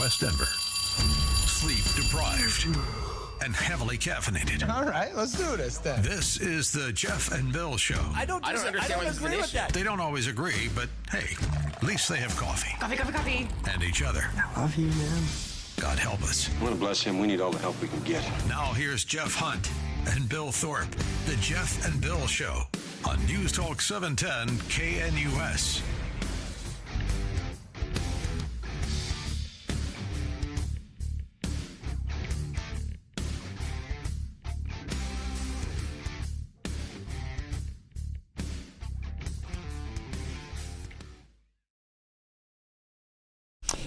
West Denver. Sleep deprived and heavily caffeinated. All right, let's do this then. This is the Jeff and Bill Show. I don't agree with that. They don't always agree, but hey, at least they have coffee. Coffee. And each other. I love you, man. God help us. I want to bless him. We need all the help we can get. Now here's Jeff Hunt and Bill Thorpe. The Jeff and Bill Show on News Talk 710 KNUS.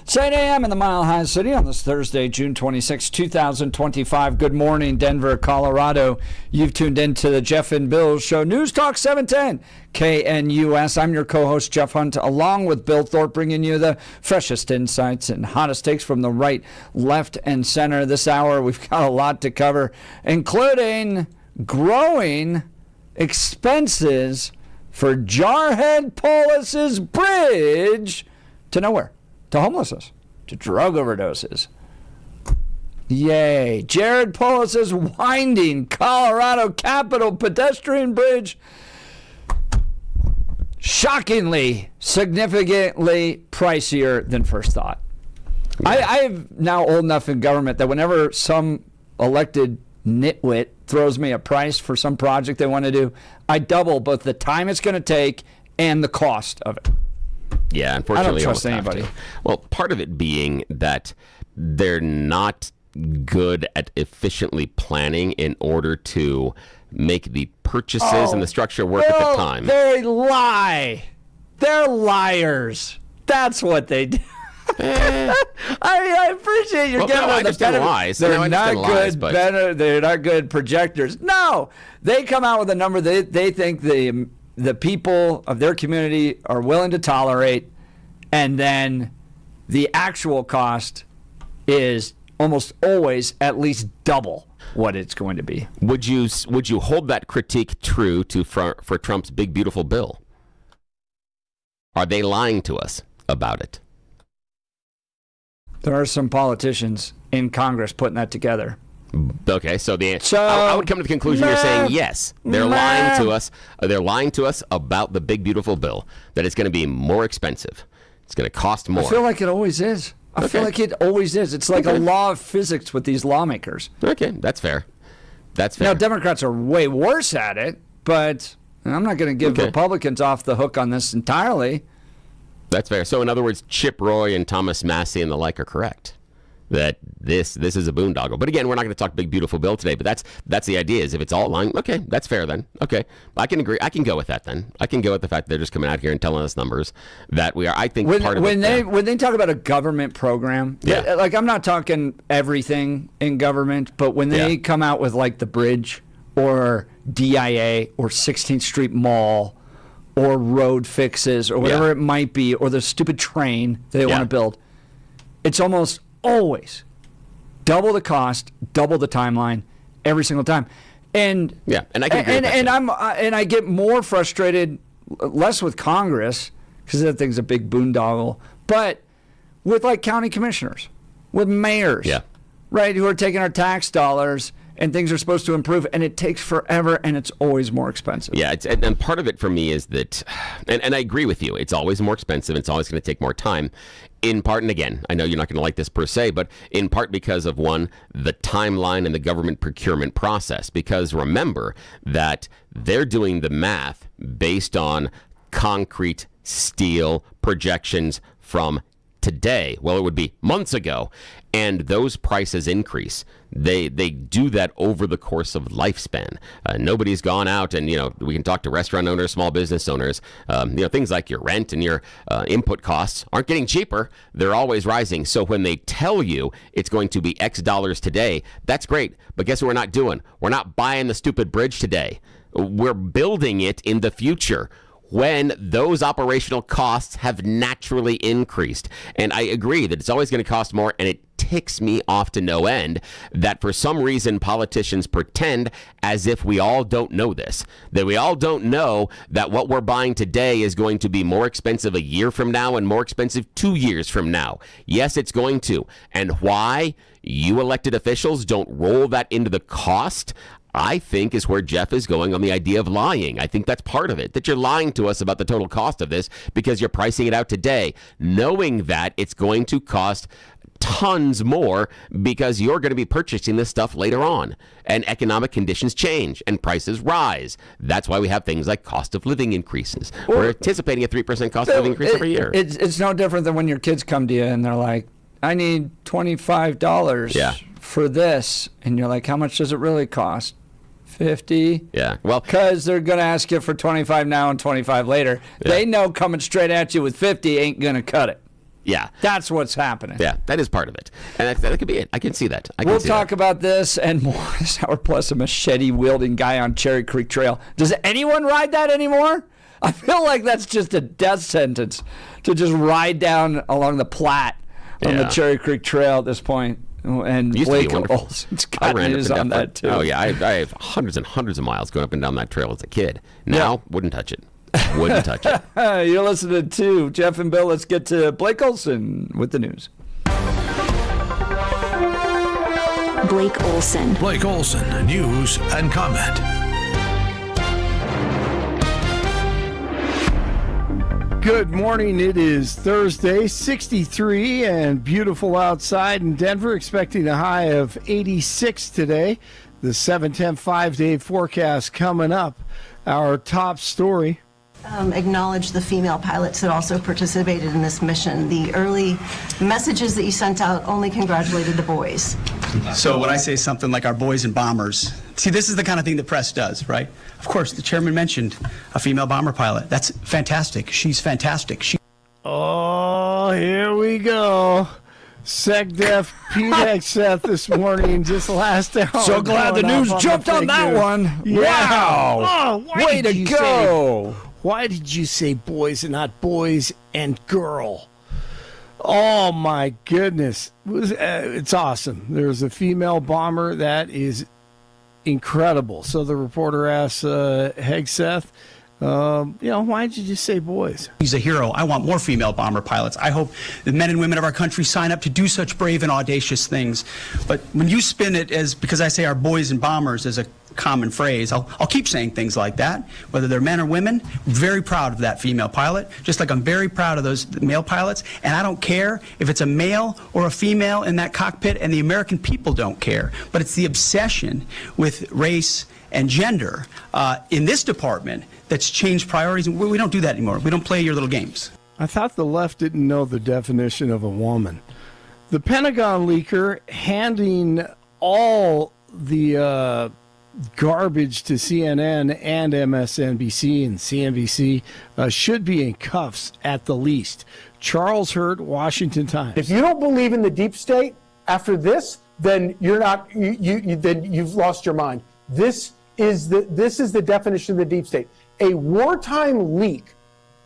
It's 8 a.m. in the Mile High City on this Thursday, June 26, 2025. Good morning, Denver, Colorado. You've tuned into the Jeff and Bill Show, News Talk 710 KNUS. I'm your co-host, Jeff Hunt, along with Bill Thorpe, bringing you the freshest insights and hottest takes from the right, left, and center. This hour, we've got a lot to cover, including growing expenses for Jarhead Polis Bridge to nowhere. To homelessness, to drug overdoses. Yay. Jared Polis's winding Colorado Capitol pedestrian bridge, shockingly, significantly pricier than first thought. Yeah. I'm now old enough in government that whenever some elected nitwit throws me a price for some project they want to do, I double both the time it's going to take and the cost of it. Yeah, unfortunately, I don't trust anybody. Well, part of it being that they're not good at efficiently planning in order to make the purchases and the structure work at the time. They lie. They're liars. That's what they do. I appreciate you're getting on the benefit. Lies. They're not good. They're not good projectors. No, they come out with a number they think the people of their community are willing to tolerate, and then the actual cost is almost always at least double what it's going to be. Would you hold that critique true for Trump's big beautiful bill? Are they lying to us about it? There are some politicians in Congress putting that together. Okay, so I would come to the conclusion you're saying yes. They're lying to us. They're lying to us about the big beautiful bill, that it's going to be more expensive. It's going to cost more. I feel like it always is. I feel like it always is. It's like a law of physics with these lawmakers. Okay, that's fair. That's fair. Now, Democrats are way worse at it, but I'm not going to give Republicans off the hook on this entirely. That's fair. So, in other words, Chip Roy and Thomas Massey and the like are correct. That this is a boondoggle. But again, we're not going to talk big beautiful bill today, but that's the idea, is if it's all lying, okay, that's fair then. Okay. I can agree. I can go with that then. I can go with the fact that they're just coming out here and telling us numbers that we are, I think, part of it. When they talk about a government program, like I'm not talking everything in government, but when they come out with like the bridge or DIA or 16th Street Mall or road fixes or whatever it might be, or the stupid train that they want to build, it's almost always double the cost, double the timeline every single time. And and I can agree with that. And I get more frustrated, less with Congress because that thing's a big boondoggle, but with like county commissioners, with mayors, right, who are taking our tax dollars and things are supposed to improve, and it takes forever, and it's always more expensive. Yeah, and part of it for me is that, and I agree with you, it's always more expensive, it's always going to take more time, in part, and again, I know you're not going to like this per se, but in part because of, one, the timeline and the government procurement process, because remember that they're doing the math based on concrete, steel projections from today. Well, it would be months ago, and those prices increase. They do that over the course of lifespan. Nobody's gone out and, we can talk to restaurant owners, small business owners, things like your rent and your input costs aren't getting cheaper. They're always rising. So when they tell you it's going to be X dollars today, that's great. But guess what we're not doing? We're not buying the stupid bridge today. We're building it in the future. when those operational costs have naturally increased. And I agree that it's always going to cost more, and it ticks me off to no end that for some reason politicians pretend as if we all don't know this, that we all don't know that what we're buying today is going to be more expensive a year from now and more expensive 2 years from now. Yes, it's going to. And why you elected officials don't roll that into the cost, I think, is where Jeff is going on the idea of lying. I think that's part of it, that you're lying to us about the total cost of this because you're pricing it out today, knowing that it's going to cost tons more because you're going to be purchasing this stuff later on, and economic conditions change and prices rise. That's why we have things like cost of living increases. We're anticipating a 3% cost of living increase every year. It's no different than when your kids come to you and they're like, I need $25 for this. And you're like, how much does it really cost? $50. Yeah. Well, because they're going to ask you for $25 now and $25 later. Yeah. They know coming straight at you with $50 ain't going to cut it. Yeah. That's what's happening. Yeah, that is part of it. And that could be it. I can see that. We'll talk about this and more. Hour plus a machete-wielding guy on Cherry Creek Trail. Does anyone ride that anymore? I feel like that's just a death sentence to just ride down along the Platte on the Cherry Creek Trail at this point. And Blake Olson's got news on that, too. Oh, yeah. I have hundreds and hundreds of miles going up and down that trail as a kid. Now, wouldn't touch it. Wouldn't touch it. You're listening to Jeff and Bill. Let's get to Blake Olson with the news. Blake Olson. Blake Olson, news and comment. Good morning. It is Thursday, 63 and beautiful outside in Denver, expecting a high of 86 today. The 7-10 5-day forecast coming up. Our top story. Acknowledge the female pilots that also participated in this mission. The early messages that you sent out only congratulated the boys. So when I say something like our boys and bombers, see, this is the kind of thing the press does, right? Of course, the chairman mentioned a female bomber pilot. That's fantastic. She's fantastic. Oh, here we go. SecDef Pete Hegseth this morning, just last hour. So glad the news jumped on that one. Yeah. Wow. Oh, way to go. Why did you say boys and not boys and girl? Oh, my goodness. It's awesome. There's a female bomber that is incredible. So the reporter asks Hegseth, why did you just say boys? He's a hero. I want more female bomber pilots. I hope the men and women of our country sign up to do such brave and audacious things. But when you spin it as, because I say our boys and bombers as a common phrase, I'll keep saying things like that, whether they're men or women. I'm very proud of that female pilot, just like I'm very proud of those male pilots. And I don't care if it's a male or a female in that cockpit, and the American people don't care. But it's the obsession with race and gender in this department that's changed priorities. We don't do that anymore. We don't play your little games. I thought the left didn't know the definition of a woman. The Pentagon leaker handing all the garbage to CNN and MSNBC and CNBC should be in cuffs at the least. Charles Hurt, Washington Times. If you don't believe in the deep state after this, then you're not. Then you've lost your mind. This is the definition of the deep state: a wartime leak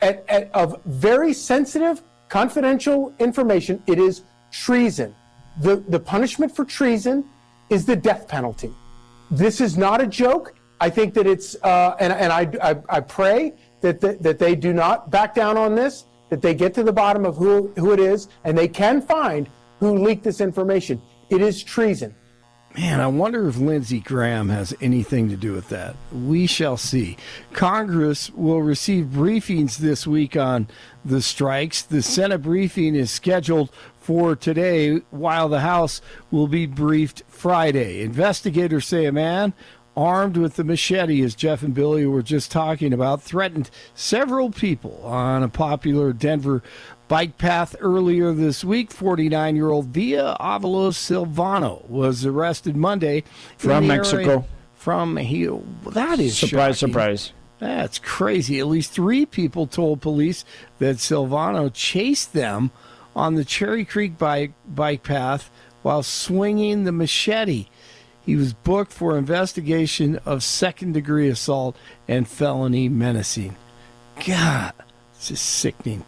of very sensitive, confidential information. It is treason. The punishment for treason is the death penalty. This is not a joke. I think that it's, I pray that they do not back down on this, that they get to the bottom of who it is, and they can find who leaked this information. It is treason. Man, I wonder if Lindsey Graham has anything to do with that. We shall see. Congress will receive briefings this week on the strikes. The Senate briefing is scheduled for today, while the House will be briefed Friday. Investigators say a man armed with the machete, as Jeff and Billy were just talking about, threatened several people on a popular Denver bike path earlier this week. 49-year-old Villa Avalos Silvano was arrested Monday from Mexico. That is surprise, shocking. surprise. That's crazy. At least 3 people told police that Silvano chased them on the Cherry Creek bike path while swinging the machete. He was booked for investigation of second-degree assault and felony menacing. God, it's just sickening.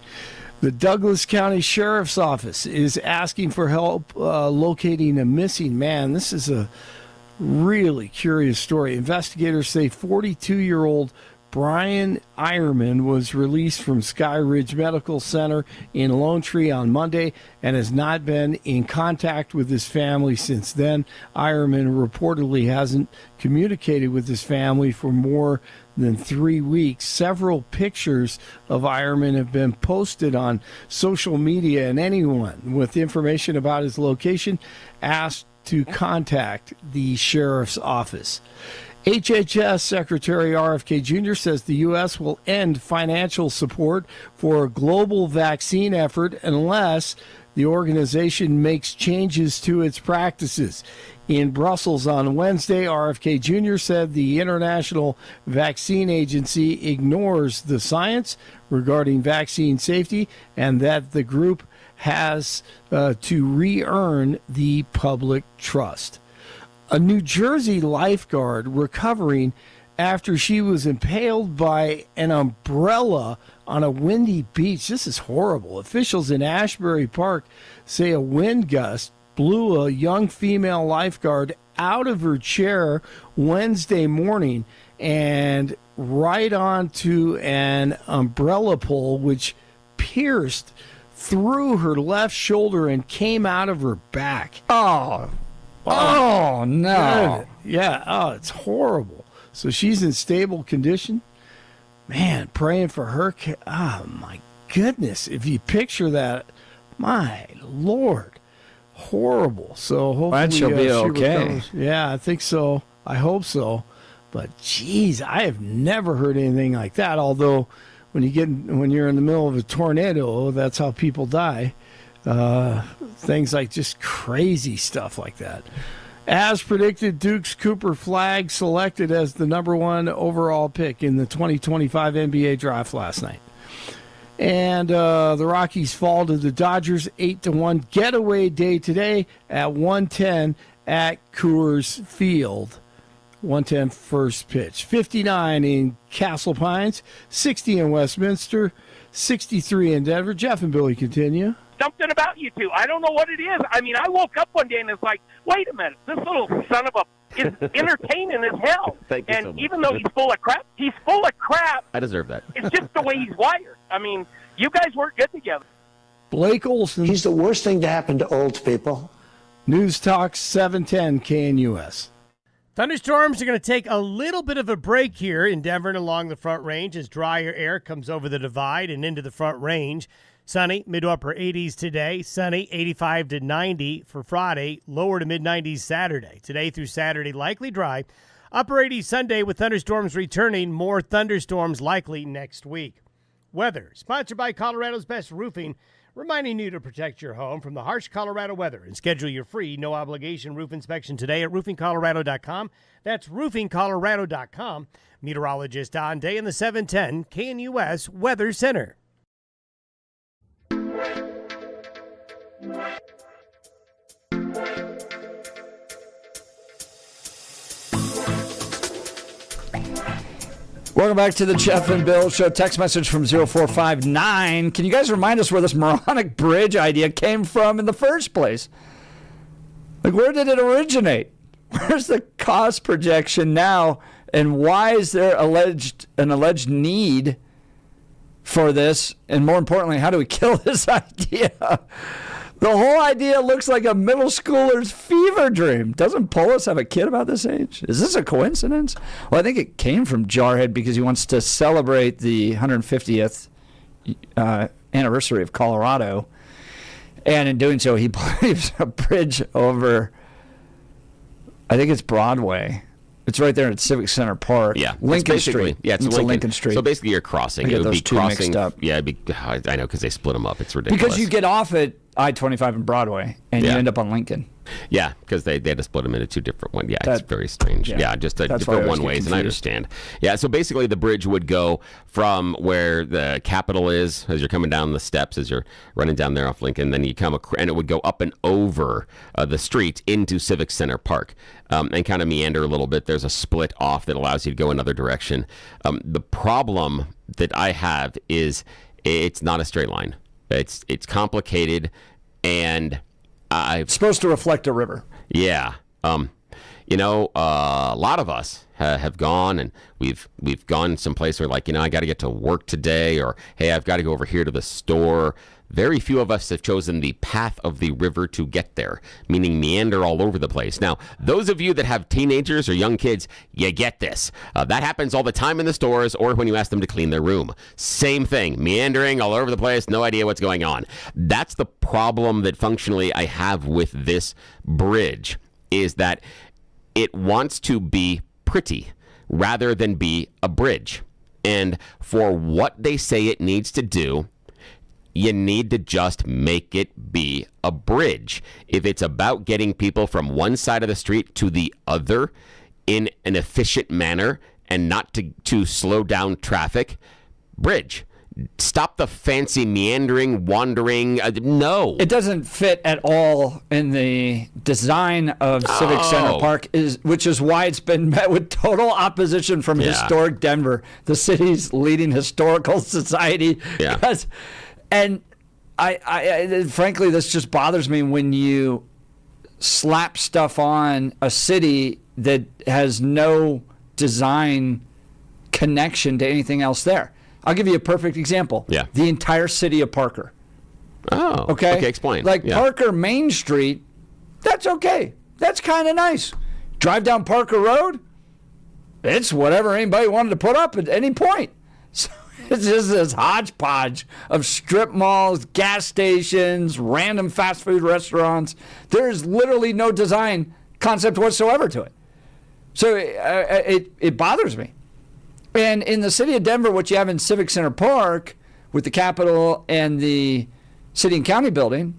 The Douglas County Sheriff's Office is asking for help locating a missing man. This is a really curious story. Investigators say 42-year-old Brian Eierman was released from Sky Ridge Medical Center in Lone Tree on Monday and has not been in contact with his family since then. Eierman reportedly hasn't communicated with his family for more than 3 weeks. Several pictures of Eierman have been posted on social media, and anyone with information about his location asked to contact the sheriff's office. HHS Secretary RFK Jr. says the U.S. will end financial support for a global vaccine effort unless the organization makes changes to its practices. In Brussels on Wednesday, RFK Jr. said the International Vaccine Agency ignores the science regarding vaccine safety and that the group has to re-earn the public trust. A New Jersey lifeguard recovering after she was impaled by an umbrella on a windy beach. This is horrible. Officials in Ashbury Park say a wind gust blew a young female lifeguard out of her chair Wednesday morning and right onto an umbrella pole, which pierced through her left shoulder and came out of her back. Oh, no. Yeah. Oh, it's horrible. So she's in stable condition. Man, praying for her. Oh, my goodness. If you picture that, my Lord. Horrible. So hopefully she'll be she okay. recovers. Yeah, I think so. I hope so. But, geez, I have never heard anything like that. Although when you're in the middle of a tornado, that's how people die. Things like just crazy stuff like that. As predicted, Duke's Cooper Flagg selected as the number one overall pick in the 2025 NBA draft last night. And the Rockies fall to the Dodgers 8-1. Getaway day today at 1:10 at Coors Field. 1:10 first pitch. 59 in Castle Pines, 60 in Westminster, 63 in Denver. Jeff and Billy continue. Something about you two. I don't know what it is. I mean, I woke up one day and it's like, wait a minute, this little son of a is entertaining as hell. Thank you and so much. even though he's full of crap, I deserve that. It's just the way he's wired. I mean, you guys work good together. Blake Olson. He's the worst thing to happen to old people. News Talk 710 KNUS. Thunderstorms are going to take a little bit of a break here in Denver and along the Front Range as drier air comes over the divide and into the Front Range. Sunny, mid to upper 80s today. Sunny, 85 to 90 for Friday. Lower to mid 90s Saturday. Today through Saturday, likely dry. Upper 80s Sunday with thunderstorms returning. More thunderstorms likely next week. Weather, sponsored by Colorado's Best Roofing, reminding you to protect your home from the harsh Colorado weather and schedule your free no-obligation roof inspection today at roofingcolorado.com. That's roofingcolorado.com. Meteorologist Don Day in the 710 KNUS Weather Center. Welcome back to the Jeff and Bill Show. Text message from 0459. Can you guys remind us where this moronic bridge idea came from in the first place? Like, where did it originate? Where's the cost projection now? And why is there an alleged need for this? And more importantly, how do we kill this idea? The whole idea looks like a middle schooler's fever dream. Doesn't Polis have a kid about this age? Is this a coincidence? Well, I think it came from Jarhead because he wants to celebrate the 150th anniversary of Colorado. And in doing so, he believes a bridge over, I think it's Broadway. It's right there at Civic Center Park. Yeah, Lincoln Street. Yeah, it's Lincoln Street. So basically, you're crossing. I get It would those be two crossing. mixed up. Yeah, I know because they split them up. It's ridiculous. Because you get off at I-25 and Broadway, and you end up on Lincoln. Yeah, because they had to split them into two different ones. Yeah, it's very strange. Yeah, just different one-ways, and I understand. Yeah, so basically the bridge would go from where the Capitol is, as you're coming down the steps, as you're running down there off Lincoln, then you come, and it would go up and over the street into Civic Center Park and kind of meander a little bit. There's a split off that allows you to go another direction. The problem that I have is it's not a straight line. It's complicated, and it's supposed to reflect a river. Yeah. A lot of us have gone, and we've gone someplace where, like, I got to get to work today, or, hey, I've got to go over here to the store. Very few of us have chosen the path of the river to get there, meaning meander all over the place. Now, those of you that have teenagers or young kids, you get this. That happens all the time in the stores or when you ask them to clean their room. Same thing, meandering all over the place, no idea what's going on. That's the problem that functionally I have with this bridge, is that it wants to be pretty rather than be a bridge. And for what they say it needs to do, you need to just make it be a bridge. If it's about getting people from one side of the street to the other in an efficient manner and not to slow down traffic, bridge. Stop the fancy meandering, wandering. No. It doesn't fit at all in the design of Civic Center Park, which is why it's been met with total opposition from historic Denver, the city's leading historical society. Yeah. And I frankly, this just bothers me when you slap stuff on a city that has no design connection to anything else there. I'll give you a perfect example. Yeah. The entire city of Parker. Oh. Okay. Okay, explain. Like Parker Main Street, that's okay. That's kind of nice. Drive down Parker Road, it's whatever anybody wanted to put up at any point. So it's just this hodgepodge of strip malls, gas stations, random fast food restaurants. There's literally no design concept whatsoever to it. So it bothers me. And in the city of Denver, what you have in Civic Center Park with the Capitol and the city and county building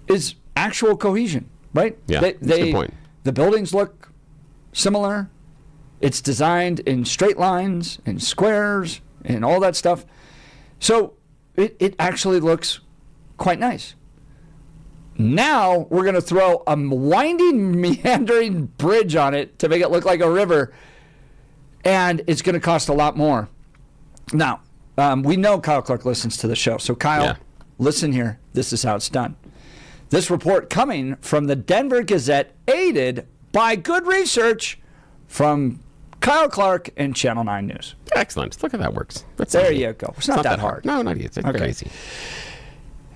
is actual cohesion, right? Yeah, that's a good point. The buildings look similar. It's designed in straight lines and squares and all that stuff. So it actually looks quite nice. Now we're going to throw a winding, meandering bridge on it to make it look like a river, and it's going to cost a lot more. Now, we know Kyle Clark listens to the show. So, Kyle, listen here. This is how it's done. This report coming from the Denver Gazette, aided by good research from Kyle Clark and Channel 9 News. Excellent. Look how that works. There you go. It's not that hard. No, not easy. It's very easy.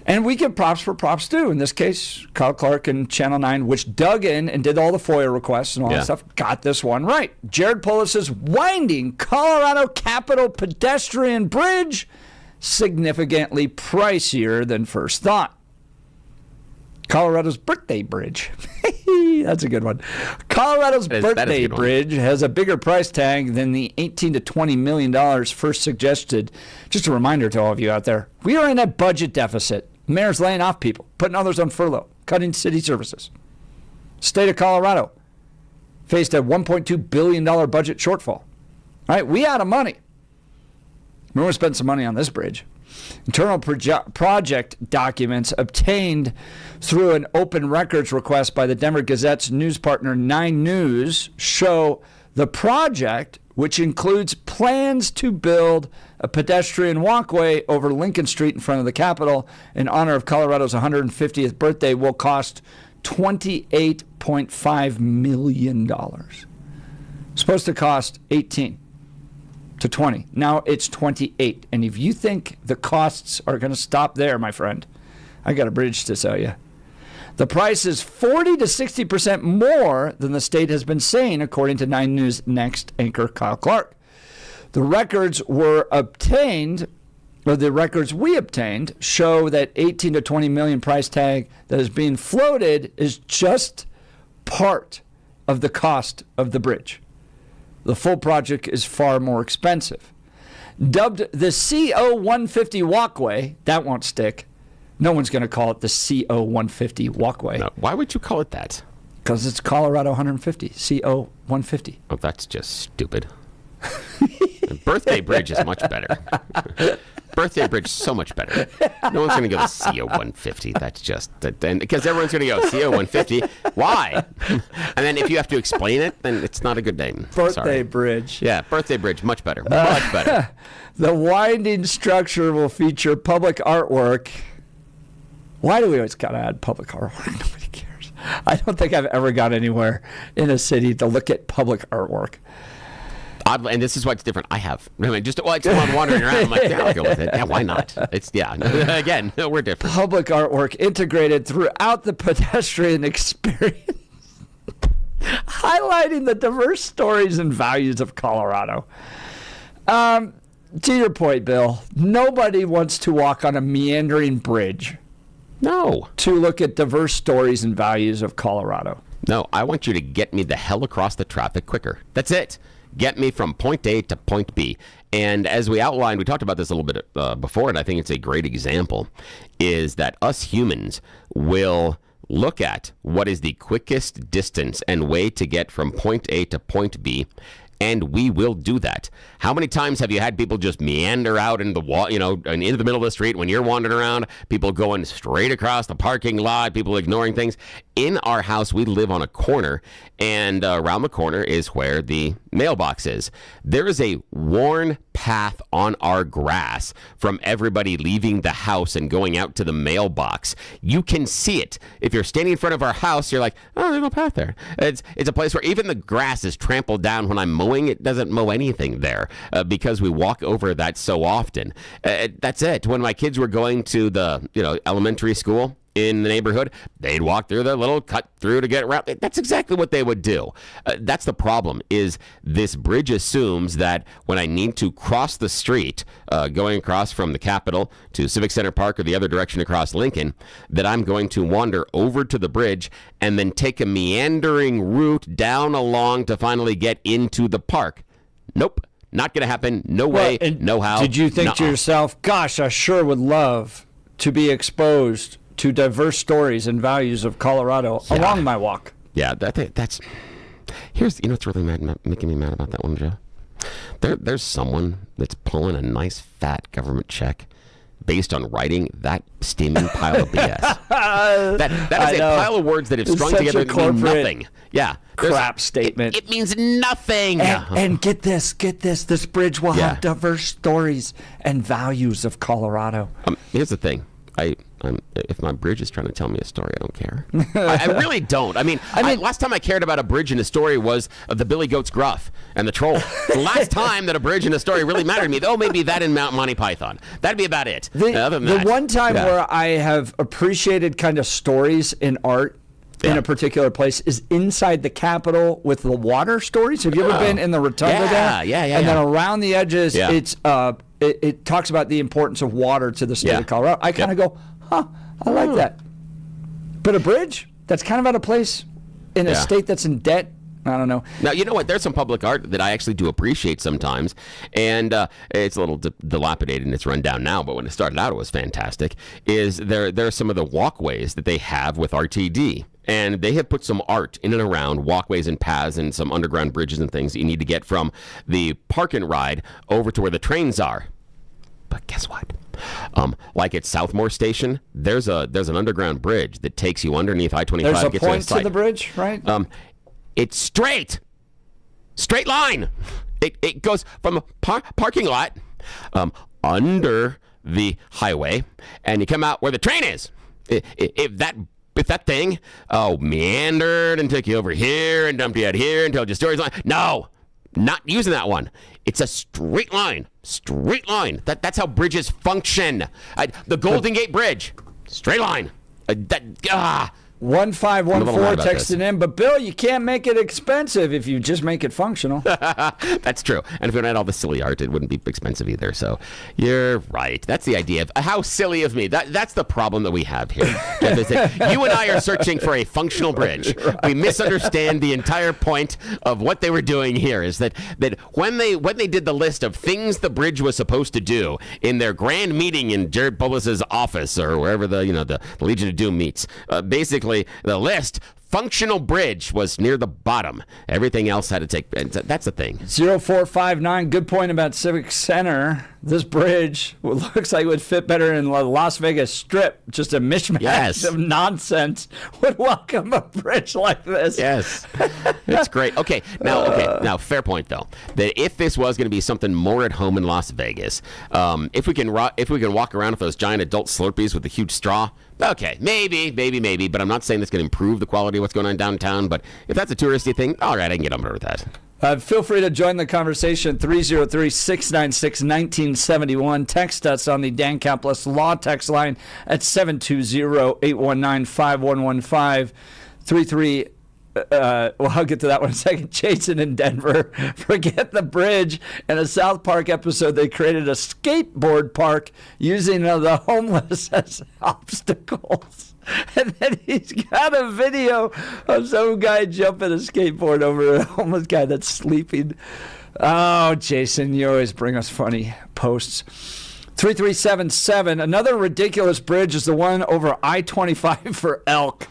And we give props for props due. In this case, Kyle Clark and Channel 9, which dug in and did all the FOIA requests and all that stuff, got this one right. Jared Polis's winding Colorado Capitol pedestrian bridge, significantly pricier than first thought. Colorado's Birthday Bridge. That's a good one. Colorado's Birthday Bridge has a bigger price tag than the $18 to $20 million first suggested. Just a reminder to all of you out there, we are in a budget deficit. Mayor's laying off people, putting others on furlough, cutting city services. State of Colorado faced a $1.2 billion budget shortfall. All right, we out of money. We're going to spend some money on this bridge. Internal project documents obtained through an open records request by the Denver Gazette's news partner 9 News show the project, which includes plans to build a pedestrian walkway over Lincoln Street in front of the Capitol in honor of Colorado's 150th birthday, will cost $28.5 million. Supposed to cost 18 to 20. Now it's 28. And if you think the costs are going to stop there, my friend, I got a bridge to sell you. The price is 40 to 60% more than the state has been saying, according to 9 News Next anchor Kyle Clark. The records we obtained show that 18 to 20 million price tag that is being floated is just part of the cost of the bridge. The full project is far more expensive. Dubbed the CO 150 walkway, that won't stick. No one's going to call it the CO 150 walkway. No, why would you call it that? Because it's Colorado 150, CO 150. Oh, that's just stupid. Birthday Bridge is much better. Birthday Bridge so much better. No one's going to go to CO 150. That's just because everyone's going to go CO 150. Why? And then if you have to explain it, then it's not a good name. Birthday Bridge. Yeah, Birthday Bridge, much better. Much better. The winding structure will feature public artwork. Why do we always got to add public artwork? Nobody cares. I don't think I've ever got anywhere in a city to look at public artwork. And this is what's different. I have. I mean, just like someone wandering around, I'm like, yeah, I'll go with it. Yeah, why not? Again, we're different. Public artwork integrated throughout the pedestrian experience, highlighting the diverse stories and values of Colorado. To your point, Bill, nobody wants to walk on a meandering bridge. No. To look at diverse stories and values of Colorado. No, I want you to get me the hell across the traffic quicker. That's it. Get me from point A to point B. And as we outlined, we talked about this a little bit before, and I think it's a great example, is that us humans will look at what is the quickest distance and way to get from point A to point B, and we will do that. How many times have you had people just meander out in the and into the middle of the street when you're wandering around? People going straight across the parking lot, people ignoring things. In our house, we live on a corner, and around the corner is where the mailbox is. There is a worn path on our grass from everybody leaving the house and going out to the mailbox. You can see it. If you're standing in front of our house, you're like, oh, there's no path there. It's a place where even the grass is trampled down when I'm mowing. It doesn't mow anything there because we walk over that so often. That's it. When my kids were going to the elementary school in the neighborhood, they'd walk through the little cut through to get around. That's exactly what they would do. That's the problem, is this bridge assumes that when I need to cross the street, going across from the Capitol to Civic Center Park or the other direction across Lincoln, that I'm going to wander over to the bridge and then take a meandering route down along to finally get into the park. Nope. Not going to happen. No way. No how. Did you think to yourself, gosh, I sure would love to be exposed to diverse stories and values of Colorado along my walk? Yeah, that's. Here's what's really making me mad about that one, Joe. There's someone that's pulling a nice fat government check based on writing that steaming pile of BS. that is a pile of words that have strung together mean nothing. Yeah, crap statement. It means nothing. And get this. This bridge will have diverse stories and values of Colorado. Here's the thing. If my bridge is trying to tell me a story, I don't care. I really don't. I mean, last time I cared about a bridge in a story was the Billy Goat's Gruff and the Troll. The last time that a bridge in a story really mattered to me, though, maybe that in Mount Monty Python. That'd be about it. Other than that, one time where I have appreciated kind of stories in art in a particular place is inside the Capitol with the water stories. Have you ever been in the rotunda there? Yeah. And then around the edges, it's it talks about the importance of water to the state of Colorado. I kind of go, I like that. But a bridge that's kind of out of place in a state that's in debt, I don't know. Now, you know what? There's some public art that I actually do appreciate sometimes, and it's a little dilapidated and it's run down now, but when it started out, it was fantastic, is there are some of the walkways that they have with RTD. And they have put some art in and around walkways and paths and some underground bridges and things that you need to get from the park and ride over to where the trains are. But guess what? Like at Southmore Station, there's an underground bridge that takes you underneath I-25. There's a point to the bridge, right? It's straight line. It goes from a parking lot under the highway, and you come out where the train is. If that thing meandered and took you over here and dumped you out here until your story's line. No, not using that one. It's a straight line. That's how bridges function. The Golden Gate Bridge, straight line. 1514 texting in, but Bill, you can't make it expensive if you just make it functional. That's true. And if we don't add all the silly art, it wouldn't be expensive either. So you're right. That's the idea of how silly of me. That's the problem that we have here. You and I are searching for a functional bridge. Right. We misunderstand the entire point of what they were doing here. Is that when they did the list of things the bridge was supposed to do in their grand meeting in Jared Polis's office or wherever the Legion of Doom meets, basically. The list, functional bridge, was near the bottom. Everything else had to take. That's the thing. 0459, good point about Civic Center. This bridge looks like it would fit better in the Las Vegas Strip. Just a mishmash of nonsense would welcome a bridge like this. Yes, it's great. Okay, now, fair point though. That if this was going to be something more at home in Las Vegas, if we can walk around with those giant adult Slurpees with the huge straw. Okay, maybe, but I'm not saying that's going to improve the quality of what's going on downtown. But if that's a touristy thing, all right, I can get on board with that. Feel free to join the conversation, 303-696-1971. Text us on the Dan Caplis Law text line at 720-819-5115. Well, I'll get to that one in a second. Jason in Denver. Forget the bridge. In a South Park episode, they created a skateboard park using the homeless as obstacles. And then he's got a video of some guy jumping a skateboard over a homeless guy that's sleeping. Oh, Jason, you always bring us funny posts. 3377. Another ridiculous bridge is the one over I-25 for Elk.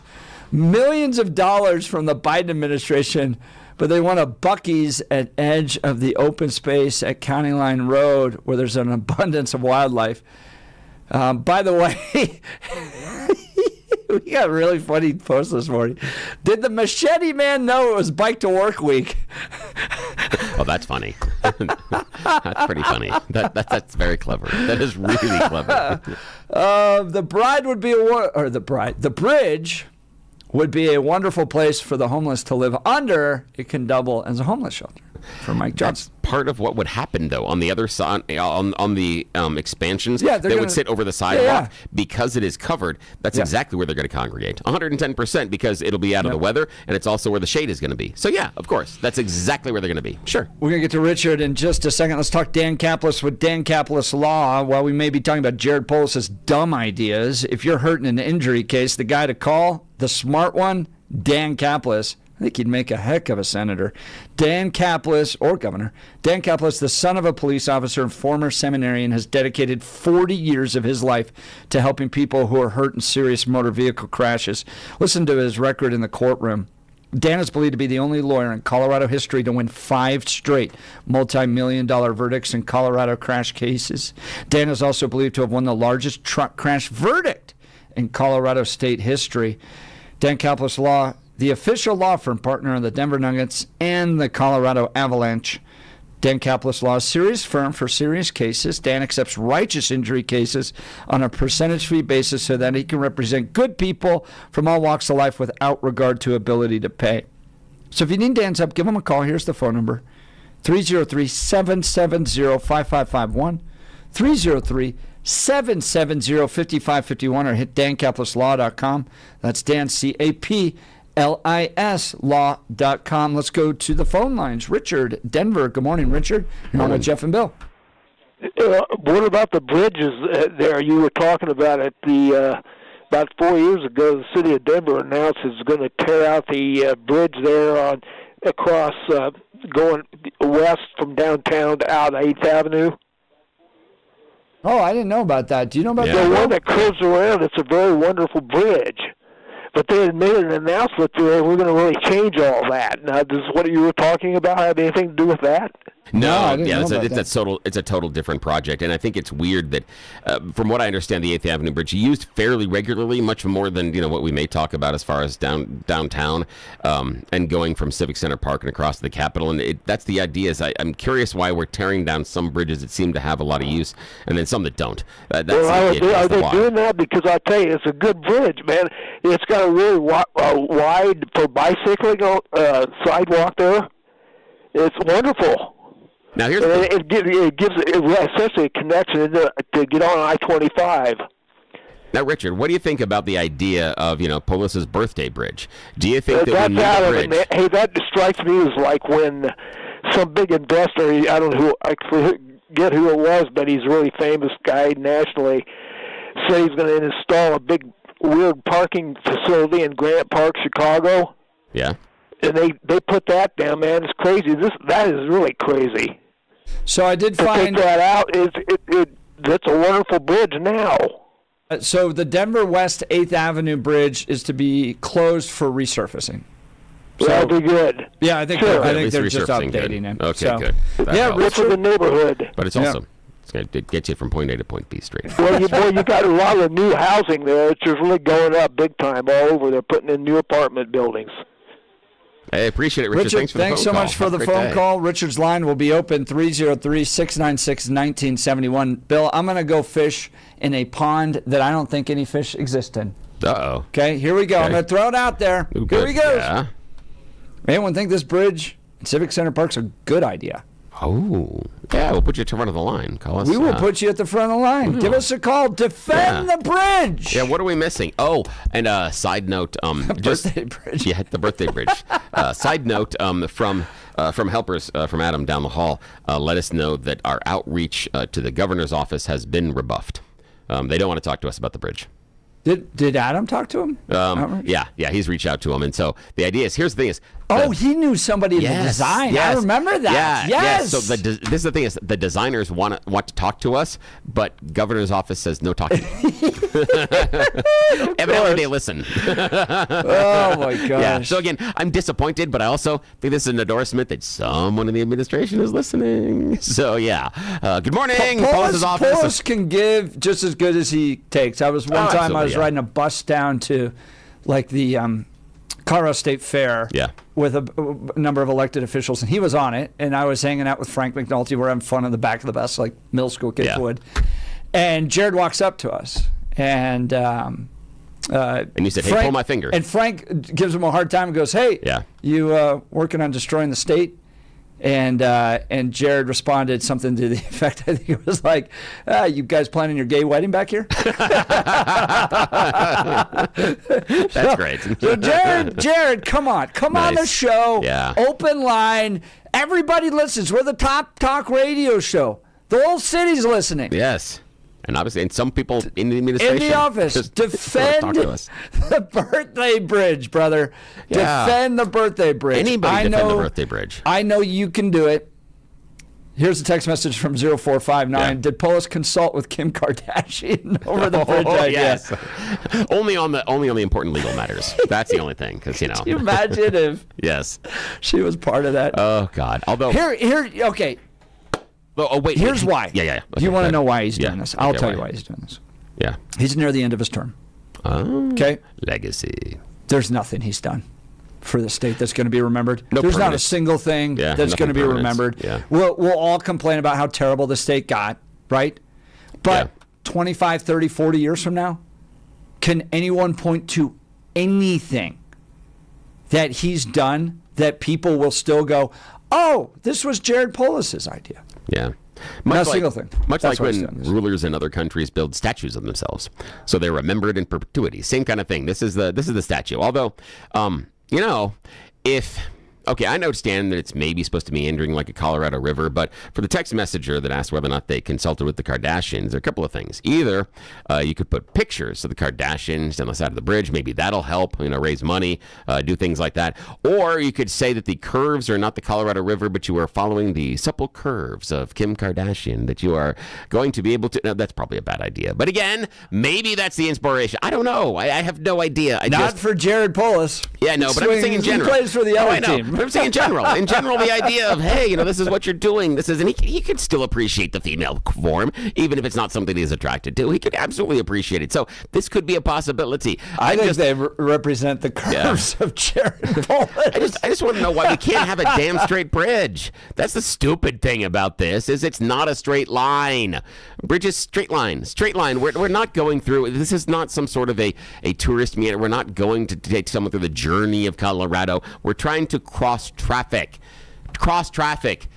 Millions of dollars from the Biden administration, but they want a Buc-ee's at edge of the open space at County Line Road where there's an abundance of wildlife. By the way, we got a really funny post this morning. Did the Machete Man know it was Bike to Work Week? Oh, that's funny. That's pretty funny. That's very clever. That is really clever. The bridge would be a wonderful place for the homeless to live under. It can double as a homeless shelter for Mike Johnson. That's part of what would happen, though, on the other side, on the expansions. Yeah, they would sit over the sidewalk because it is covered. That's exactly where they're going to congregate. 110% because it'll be out of the weather, and it's also where the shade is going to be. So, yeah, of course, that's exactly where they're going to be. Sure. We're going to get to Richard in just a second. Let's talk Dan Caplis with Dan Caplis Law. While we may be talking about Jared Polis's dumb ideas, if you're hurt in an injury case, the guy to call, the smart one, Dan Caplis. I think he'd make a heck of a senator. Dan Caplis, or governor. Dan Caplis, the son of a police officer and former seminarian, has dedicated 40 years of his life to helping people who are hurt in serious motor vehicle crashes. Listen to his record in the courtroom. Dan is believed to be the only lawyer in Colorado history to win 5 straight multi-million-dollar verdicts in Colorado crash cases. Dan is also believed to have won the largest truck crash verdict in Colorado state history. Dan Caplis Law, the official law firm partner of the Denver Nuggets and the Colorado Avalanche. Dan Caplis Law, serious firm for serious cases. Dan accepts righteous injury cases on a percentage fee basis so that he can represent good people from all walks of life without regard to ability to pay. So if you need Dan's help, give him a call. Here's the phone number, 303-770-5551, 303-770-5551, or hit dancaplisLaw.com. That's Dan, CAPLIS Law.com. Let's go to the phone lines. Richard, Denver. Good morning, Richard. You're on with Jeff and Bill. What about the bridges there? You were talking about it. About 4 years ago, the city of Denver announced it's going to tear out the bridge there across going west from downtown to out 8th Avenue. Oh, I didn't know about that. Do you know about that? The one that curves around, it's a very wonderful bridge. But they had made an announcement that we're going to really change all that. Now, does what you were talking about have anything to do with that? No, it's a total different project, and I think it's weird that, from what I understand, the 8th Avenue Bridge used fairly regularly, much more than what we may talk about as far as downtown, and going from Civic Center Park and across the Capitol. And that's the idea. Is I'm curious why we're tearing down some bridges that seem to have a lot of use, and then some that don't. Are they doing that? Because I tell you, it's a good bridge, man. It's got a really wide for bicycling sidewalk there. It's wonderful. Now here's it gives essentially a connection to get on I-25. Now, Richard, what do you think about the idea of, Polis's Birthday Bridge? Do you think that we need that's a out bridge? of it. Hey, that strikes me as like when some big investor, I don't know I forget who it was, but he's a really famous guy nationally, said he's going to install a big weird parking facility in Grant Park, Chicago. Yeah. And they put that down, man. It's crazy. That is really crazy. So I did to find take that out. That's a wonderful bridge now. So the Denver West 8th Avenue Bridge is to be closed for resurfacing. So, that'll be good. Yeah, I think Sure. they're just Resurfacing, updating it. Okay, So, good. That yeah, helps. Good for the neighborhood. But it's also it's going to get you from point A to point B straight. Well, you got a lot of new housing there. It's just really going up big time all over. They're putting in new apartment buildings. I appreciate it, Richard. Thanks so much for the phone call. Richard's line will be open 303-696-1971. Bill, I'm going to go fish in a pond that I don't think any fish exist in. Uh-oh. Okay, here we go. Okay. I'm going to throw it out there. Ooh, here we go. Yeah. Anyone think this bridge in Civic Center Park's a good idea? Oh. Yeah, we'll put you at the front of the line. Call us. We will put you at the front of the line. Give us a call. Defend the bridge. Yeah, what are we missing? Oh, and side note, Birthday Bridge. Yeah, the Birthday Bridge. Side note, from helpers from Adam down the hall, let us know that our outreach to the governor's office has been rebuffed. They don't want to talk to us about the bridge. Did Adam talk to him? Yeah, he's reached out to him, and so the idea is, here's the thing is. He knew somebody in the design. Yes. I remember that. Yeah, yes. So this is the thing is, the designers want to talk to us, but governor's office says no talking. Evidently, they listen. Oh my gosh. Yeah. So again, I'm disappointed, but I also think this is an endorsement that someone in the administration is listening. So yeah. Good morning, Polis's office. Polis can give just as good as he takes. I was I was riding a bus down to, like the Colorado State Fair. Yeah. With a number of elected officials, and he was on it, and I was hanging out with Frank McNulty. We're having fun in the back of the bus, like middle school kids would. And Jared walks up to us, and you said, "Hey, Frank, pull my finger." And Frank gives him a hard time and goes, "Hey, you working on destroying the state?" And Jared responded something to the effect, I think it was like, "You guys planning your gay wedding back here?" That's great. So Jared, come on the show. Yeah. Open line. Everybody listens. We're the top talk radio show. The whole city's listening. Yes. And obviously, and some people in the administration. In the office. Defend the Birthday Bridge, brother. Yeah. Defend the Birthday Bridge. Anybody defend the Birthday Bridge. I know you can do it. Here's a text message from 0459. Yeah. Did Polis consult with Kim Kardashian over the bridge idea? Yes. only on the important legal matters. That's the only thing, because Can you imagine if yes, she was part of that? Oh God. Although okay. Oh wait. Here's why. Yeah. Do you want to know why he's doing this? I'll tell you why he's doing this. Yeah. He's near the end of his term. Oh. Okay. Legacy. There's nothing he's done for the state that's going to be remembered. No There's not a permanent. single thing that's going to be permanent. remembered. Yeah. We'll all complain about how terrible the state got, right? But 25, 30, 40 years from now, can anyone point to anything that he's done that people will still go, "Oh, this was Jared Polis's idea"? Yeah. Not a single thing. Much That's like why he's when doing this. rulers in other countries build statues of themselves, so they're remembered in perpetuity. Same kind of thing. This is the statue. Although, if okay, I understand that it's maybe supposed to be meandering like a Colorado River, but for the text messenger that asked whether or not they consulted with the Kardashians, there are a couple of things. Either you could put pictures of the Kardashians on the side of the bridge. Maybe that'll help, raise money, do things like that. Or you could say that the curves are not the Colorado River, but you are following the supple curves of Kim Kardashian, that you are going to be able to... No, that's probably a bad idea. But again, maybe that's the inspiration. I don't know. I have no idea. Not for Jared Polis. Yeah, no, but I'm saying in general. He plays for the other team. But I'm saying in general. In general, the idea of, hey, this is what you're doing. And he could still appreciate the female form, even if it's not something he's attracted to. He could absolutely appreciate it. So this could be a possibility. I think they represent the curves of Jared Polis. I just want to know why we can't have a damn straight bridge. That's the stupid thing about this, is it's not a straight line. Bridge is straight line. Straight line. We're not going through, this is not some sort of a tourist meander. We're not going to take someone through the journey of Colorado. We're trying to cross traffic,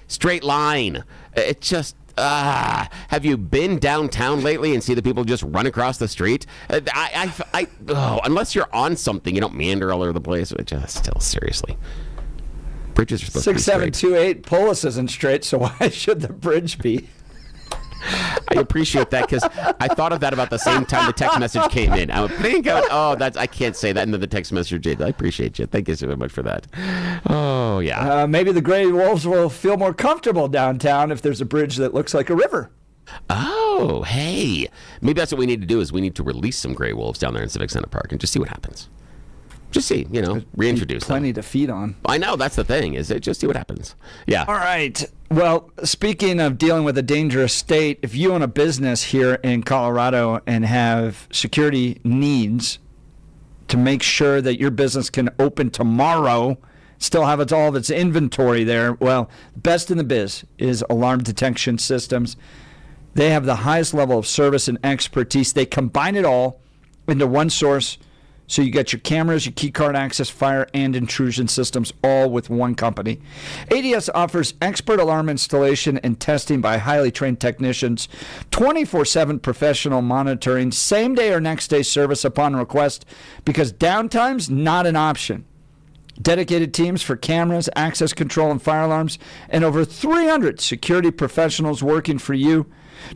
straight line. It just, Have you been downtown lately and see the people just run across the street? Unless you're on something, you don't meander all over the place. Just still, seriously. Bridges are supposed to be straight. 6728, Polis isn't straight, so why should the bridge be? I appreciate that because I thought of that about the same time the text message came in. I would think, I can't say that, and then the text message did. I appreciate you. Thank you so much for that. Oh, yeah. Maybe the gray wolves will feel more comfortable downtown if there's a bridge that looks like a river. Oh, hey. Maybe that's what we need to do is we need to release some gray wolves down there in Civic Center Park and just see what happens. Just see, reintroduce them. Plenty to feed on. I know, that's the thing, is just see what happens. Yeah. All right. Well, speaking of dealing with a dangerous state, if you own a business here in Colorado and have security needs to make sure that your business can open tomorrow, still have all of its inventory there, well, best in the biz is Alarm Detection Systems. They have the highest level of service and expertise. They combine it all into one source. So you get your cameras, your key card access, fire, and intrusion systems all with one company. ADS offers expert alarm installation and testing by highly trained technicians, 24/7 professional monitoring, same-day or next-day service upon request, because downtime's not an option. Dedicated teams for cameras, access control, and fire alarms, and over 300 security professionals working for you.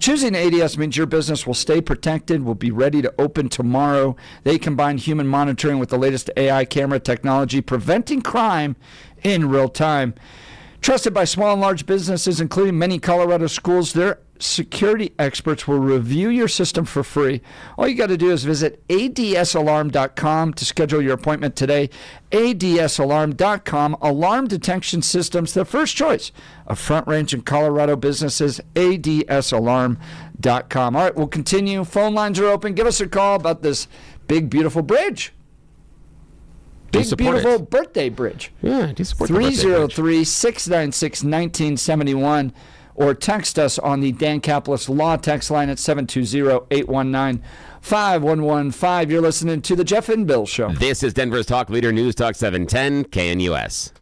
Choosing ADS means your business will stay protected, will be ready to open tomorrow. They combine human monitoring with the latest AI camera technology, preventing crime in real time. Trusted by small and large businesses, including many Colorado schools, their security experts will review your system for free. All you got to do is visit adsalarm.com to schedule your appointment today. adsalarm.com. Alarm Detection Systems, the first choice of Front Range and Colorado businesses. adsalarm.com. All right, we'll continue. Phone lines are open. Give us a call about this big, beautiful bridge. Big, beautiful birthday bridge. Yeah, do support the birthday bridge. 303-696-1971. Or text us on the Dan Caplis Law text line at 720-819-5115. You're listening to The Jeff and Bill Show. This is Denver's Talk Leader News Talk 710 KNUS.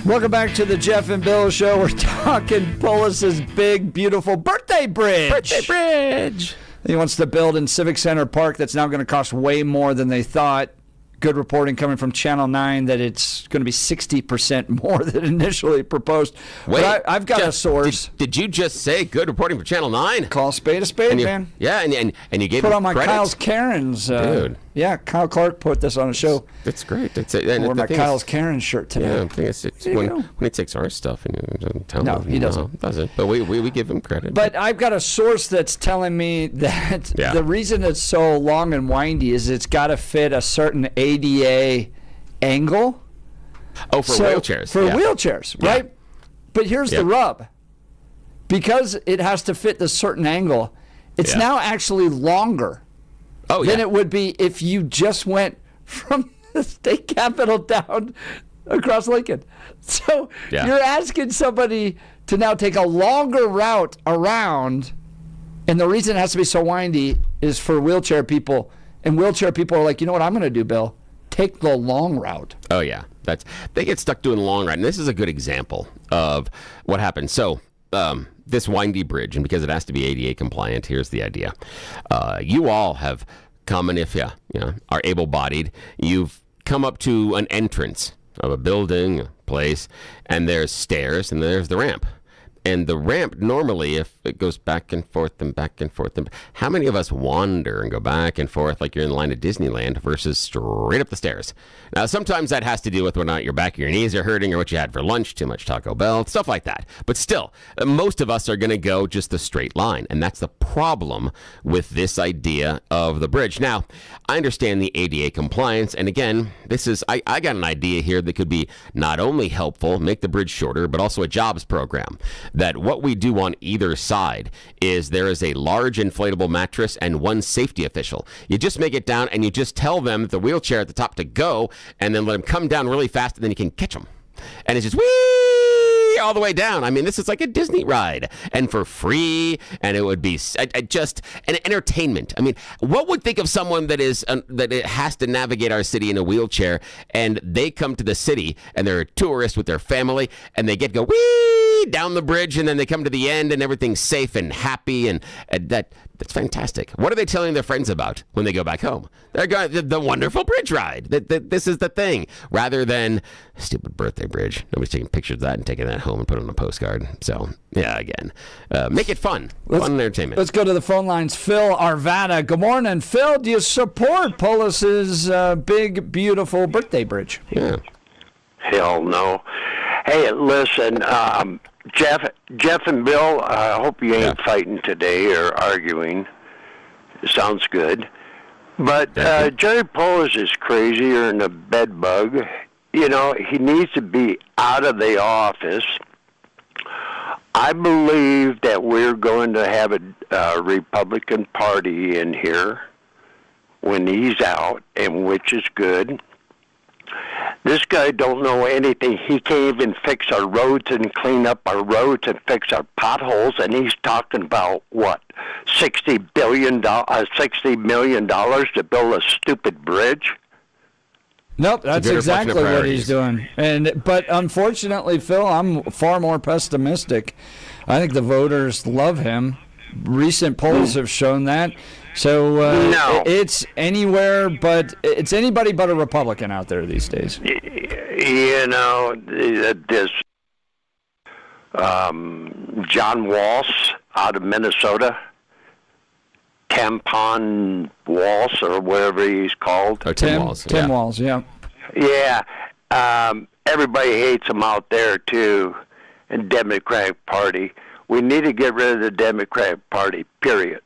Welcome back to the Jeff and Bill Show. We're talking Polis's big, beautiful birthday bridge. Birthday bridge. He wants to build in Civic Center Park. That's now going to cost way more than they thought. Good reporting coming from Channel 9 that it's going to be 60% more than initially proposed. Wait, but I've got Jeff, a source. Did you just say good reporting from Channel 9? Call a spade, man. Yeah, and you gave put him on my credits? Kyle's Karen's. Dude. Yeah, Kyle Clark put this on a show. That's great. I wore my Kyle's Karen shirt today. Yeah, I think it's when he takes our stuff and he doesn't tell him. He doesn't. No, doesn't. But we give him credit. But I've got a source that's telling me that the reason it's so long and windy is it's got to fit a certain ADA angle. Oh, for wheelchairs. For wheelchairs, right? Yeah. But here's the rub. Because it has to fit this certain angle, it's now actually longer than it would be if you just went from the state capitol down across Lincoln. So you're asking somebody to now take a longer route around, and the reason it has to be so windy is for wheelchair people. And wheelchair people are like, you know what I'm going to do, Bill? Take the long route. Oh, yeah. They get stuck doing the long ride. And this is a good example of what happens. So this windy bridge, and because it has to be ADA compliant, here's the idea. You all have come, and if you are able-bodied, you've come up to an entrance of a building, a place, and there's stairs, and there's the ramp. And the ramp, normally, if it goes back and forth and back and forth, how many of us wander and go back and forth like you're in the line at Disneyland versus straight up the stairs? Now, sometimes that has to do with whether or not your back or your knees are hurting or what you had for lunch, too much Taco Bell, stuff like that. But still, most of us are going to go just the straight line. And that's the problem with this idea of the bridge. Now, I understand the ADA compliance. And again, I got an idea here that could be not only helpful, make the bridge shorter, but also a jobs program. That what we do on either side is there is a large inflatable mattress and one safety official. You just make it down and you just tell them the wheelchair at the top to go and then let them come down really fast and then you can catch them. And it's just whee all the way down. I mean, this is like a Disney ride and for free, and it would be just an entertainment. I mean, what would think of someone that it has to navigate our city in a wheelchair, and they come to the city and they're a tourist with their family and they get to go whee down the bridge and then they come to the end and everything's safe and happy and that's fantastic. What are they telling their friends about when they go back home? They're going the wonderful bridge ride. This is the thing, rather than stupid birthday bridge. Nobody's taking pictures of that and taking that home and put it on a postcard. So again, make it fun, fun entertainment. Let's go to the phone lines. Phil Arvada. Good morning, Phil. Do you support Polis's big, beautiful birthday bridge? Yeah. Hell no. Hey, listen, Jeff and Bill, I hope you ain't fighting today or arguing. Sounds good. But Jerry Polis is crazier than a bed bug. You know, he needs to be out of the office. I believe that we're going to have a Republican Party in here when he's out, and which is good. This guy don't know anything. He can't even fix our roads and clean up our roads and fix our potholes, and he's talking about, what, $60 million to build a stupid bridge? Nope, that's exactly what he's doing. But unfortunately, Phil, I'm far more pessimistic. I think the voters love him. Recent polls have shown that. So it's anywhere, but it's anybody but a Republican out there these days. You know, this John Walsh out of Minnesota, Tampon Walsh or whatever he's called. Oh, Tim Walsh. Tim Walsh, yeah. Yeah, everybody hates him out there too, in Democratic Party. We need to get rid of the Democratic Party, period.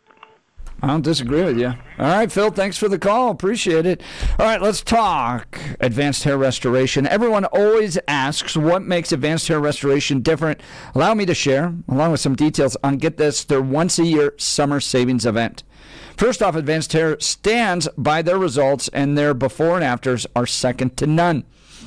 I don't disagree with you. All right, Phil, thanks for the call. Appreciate it. All right, let's talk advanced hair restoration. Everyone always asks what makes advanced hair restoration different. Allow me to share, along with some details on, get this, their once-a-year summer savings event. First off, Advanced Hair stands by their results, and their before and afters are second to none.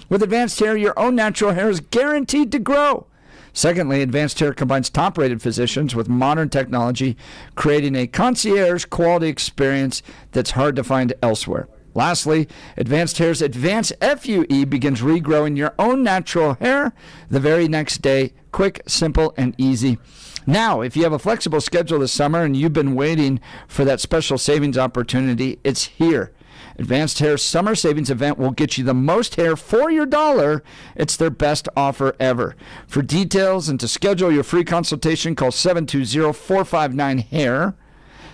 With Advanced Hair, your own natural hair is guaranteed to grow. Secondly, Advanced Hair combines top-rated physicians with modern technology, creating a concierge quality experience that's hard to find elsewhere. Lastly, Advanced Hair's Advanced FUE begins regrowing your own natural hair the very next day. Quick, simple, and easy. Now, if you have a flexible schedule this summer and you've been waiting for that special savings opportunity, it's here. Advanced Hair's summer savings event will get you the most hair for your dollar. It's their best offer ever. For details and to schedule your free consultation, call 720-459-HAIR.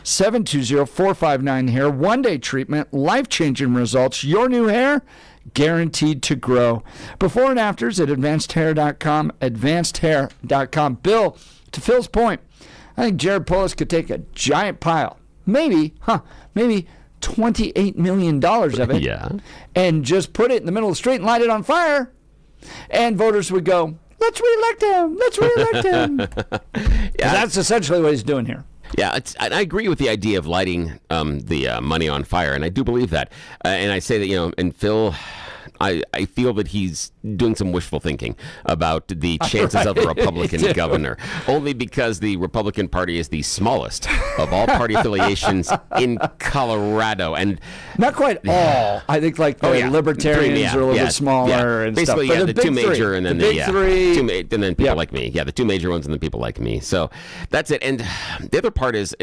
720-459-HAIR. One-day treatment, life-changing results. Your new hair, guaranteed to grow. Before and afters at advancedhair.com. Advancedhair.com. Bill, to Phil's point, I think Jared Polis could take a giant pile, maybe $28 million of it, and just put it in the middle of the street and light it on fire, and voters would go, let's reelect him, let's reelect him. That's essentially what he's doing here. Yeah, I agree with the idea of lighting the money on fire, and I do believe that. And I say that, and Phil, I feel that he's doing some wishful thinking about the chances of a Republican governor, only because the Republican Party is the smallest of all party affiliations in Colorado. And not quite all. I think the Libertarians are a little bit smaller and basically, stuff. But the two major and then the big three. And then people like me. Yeah, the two major ones and then people like me. So that's it. And the other part is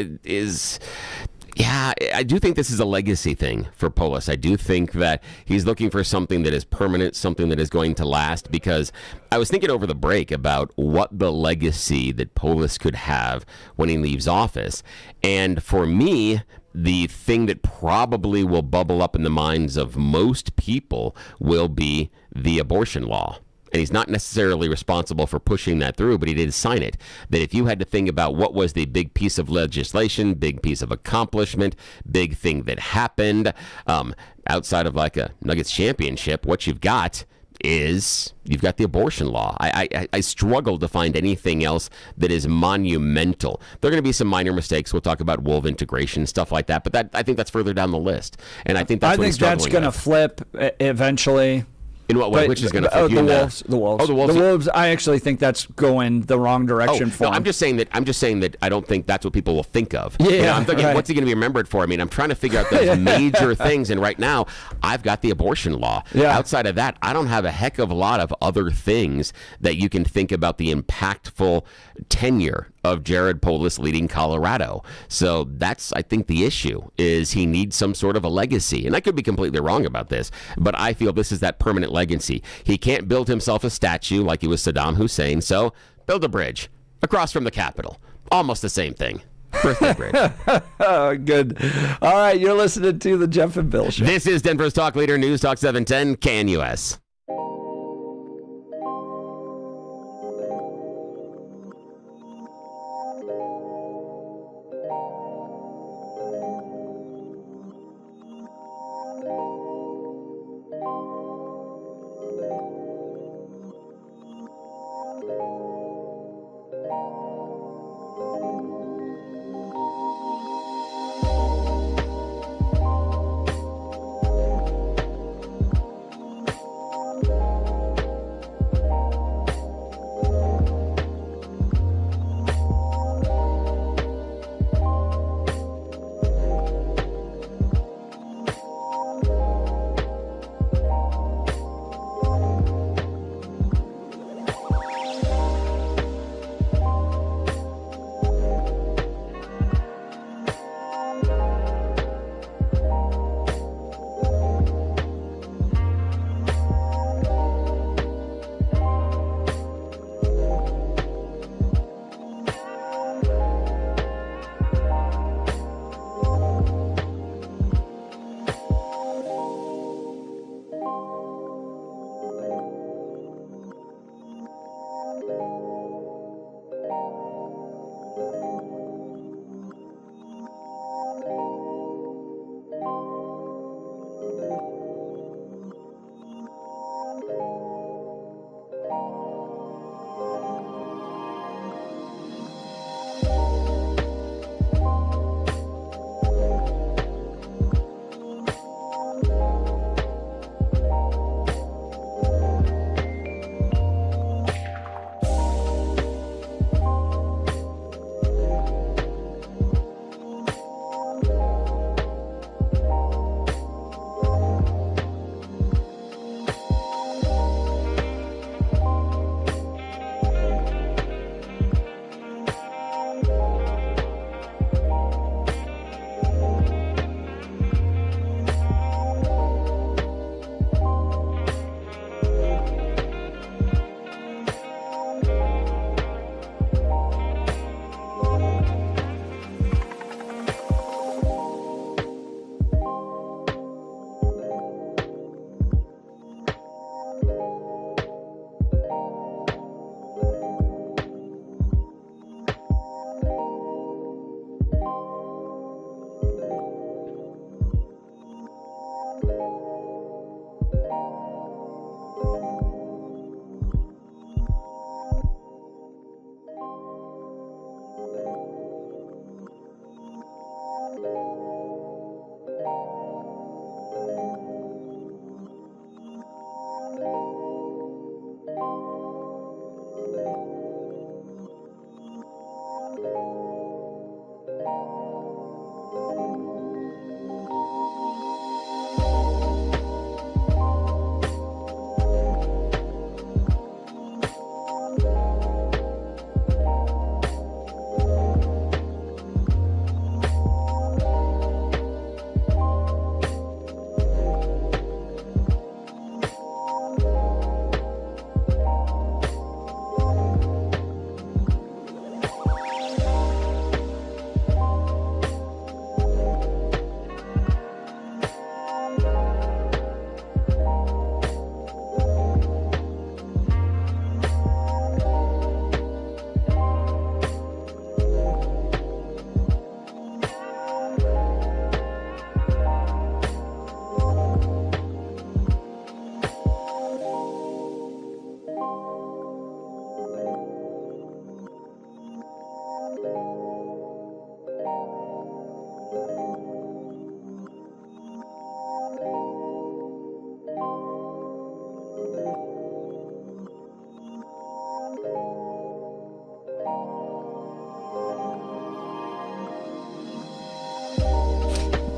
I do think this is a legacy thing for Polis. I do think that he's looking for something that is permanent, something that is going to last, because I was thinking over the break about what the legacy that Polis could have when he leaves office. And for me, the thing that probably will bubble up in the minds of most people will be the abortion law. And he's not necessarily responsible for pushing that through, but he did sign it. That if you had to think about what was the big piece of legislation, big piece of accomplishment, big thing that happened, outside of like a Nuggets championship, what you've got is you've got the abortion law. I struggle to find anything else that is monumental. There are going to be some minor mistakes. We'll talk about wolf integration, stuff like that. But I think that's further down the list. And I think that's going to flip eventually. In what way? Which is going to flip the Wolves? The Wolves. Oh, the Wolves. The Wolves. I actually think that's going the wrong direction for no, him. I'm just saying that I don't think that's what people will think of. Yeah. I'm thinking, what's he going to be remembered for? I mean, I'm trying to figure out those major things, and right now, I've got the abortion law. Yeah. Outside of that, I don't have a heck of a lot of other things that you can think about the impactful tenure of Jared Polis leading Colorado. So that's, I think, the issue is he needs some sort of a legacy. And I could be completely wrong about this, but I feel this is that permanent legacy. He can't build himself a statue like he was Saddam Hussein, so build a bridge across from the Capitol. Almost the same thing. Birthday Bridge. Good. All right, you're listening to the Jeff and Bill Show. This is Denver's Talk Leader, News Talk 710 KNUS.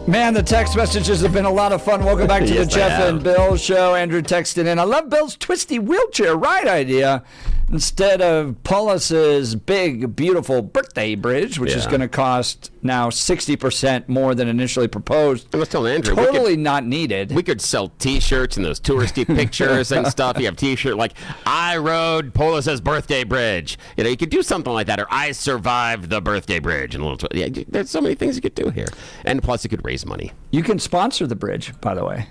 Man, the text messages have been a lot of fun. Welcome back to Yes, the Jeff they have. and Bill Show. Andrew texted in, I love Bill's twisty wheelchair ride idea instead of Polis's big, beautiful birthday bridge, which is Yeah. going to cost now 60% more than initially proposed. I was telling Andrew, Totally not needed. We could sell T-shirts and those touristy pictures and stuff. You have T-shirt like, I rode Polis's birthday bridge. You know, you could do something like that, or I survived the birthday bridge. And a little, yeah, there's so many things you could do here. And plus, you could raise money. You can sponsor the bridge, by the way.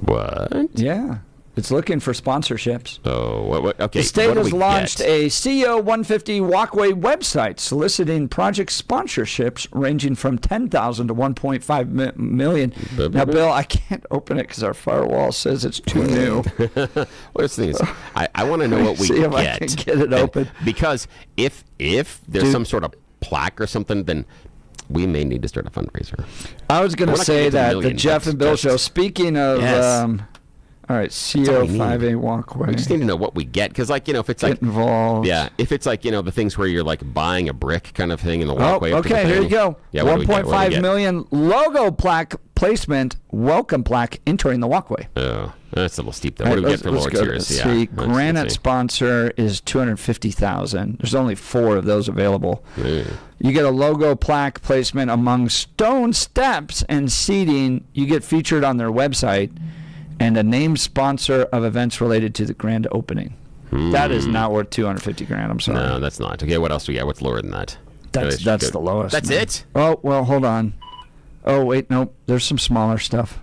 What? Yeah. It's looking for sponsorships. Oh, what, okay. The state what do has we launched get? a CO 150 walkway website soliciting project sponsorships ranging from $10,000 to $1.5 million. Now, Bill, I can't open it because our firewall says it's too new. Well, the thing is, I want to know what we See get. if I can get it open. Because if there's some sort of plaque or something, then we may need to start a fundraiser. I was going to say that the Jeff and Bill Show, speaking of... Yes. All right, CO5A walkway. We just need to know what we get, because, like, you know, if it's like involved, yeah, if it's like, you know, the things where you're like buying a brick kind of thing in the walkway. Oh, up to the okay, here thing. you go. Yeah, what do we get? What do we 1.5 get? million logo plaque placement, welcome plaque entering the walkway. Oh, that's a little steep though. What do we get for lower tiers? Let's see. Granite let's see. sponsor is $250,000. There's only 4 of those available. You get a logo plaque placement among stone steps and seating. You get featured on their website. And a named sponsor of events related to the grand opening. That is not worth $250,000. I'm sorry. No, that's not. Okay, what else do we got? What's lower than that? That's the lowest. That's man. it? Oh, well, hold on. Oh, wait, nope. There's some smaller stuff.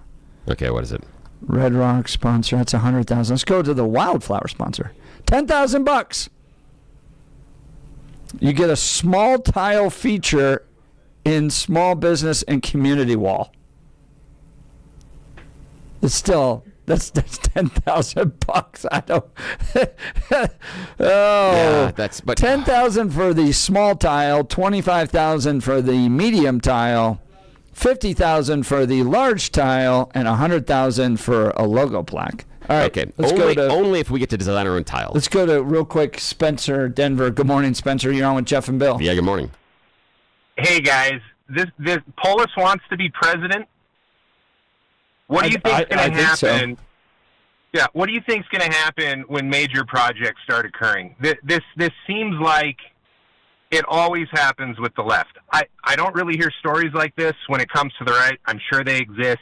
Okay, what is it? Red Rock sponsor. That's $100,000. Let's go to the Wildflower sponsor. $10,000. You get a small tile feature in small business and community wall. It's still that's $10,000. I don't. Yeah, that's but $10,000 for the small tile, $25,000 for the medium tile, $50,000 for the large tile, and $100,000 for a logo plaque. All right, okay. let's only, go to only if we get to design our own tile. Let's go to real quick, Spencer, Denver. Good morning, Spencer. You're on with Jeff and Bill. Yeah, good morning. Hey guys, this Polis wants to be president. What do you think is going to happen? So. Yeah, what do you think is going to happen when major projects start occurring? This seems like it always happens with the left. I don't really hear stories like this when it comes to the right. I'm sure they exist,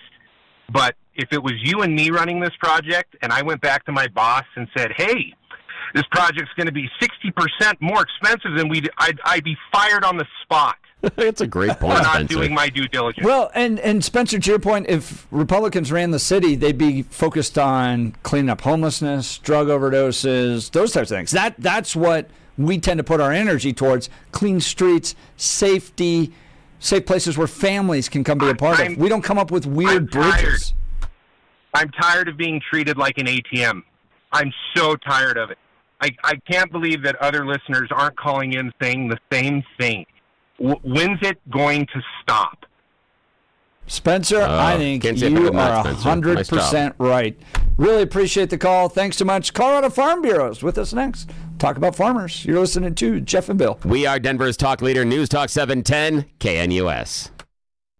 but if it was you and me running this project, and I went back to my boss and said, "Hey, this project's going to be 60% more expensive than I'd be fired on the spot." That's a great point, I'm not Spencer. doing my due diligence. Well, and Spencer, to your point, if Republicans ran the city, they'd be focused on cleaning up homelessness, drug overdoses, those types of things. That's what we tend to put our energy towards: clean streets, safety, safe places where families can come be a part of. We don't come up with weird bridges. I'm tired of being treated like an ATM. I'm so tired of it. I can't believe that other listeners aren't calling in saying the same thing. When's it going to stop? Spencer, I think you are 100% right. Really appreciate the call. Thanks so much. Colorado Farm Bureau is with us next. Talk about farmers. You're listening to Jeff and Bill. We are Denver's talk leader, News Talk 710 KNUS.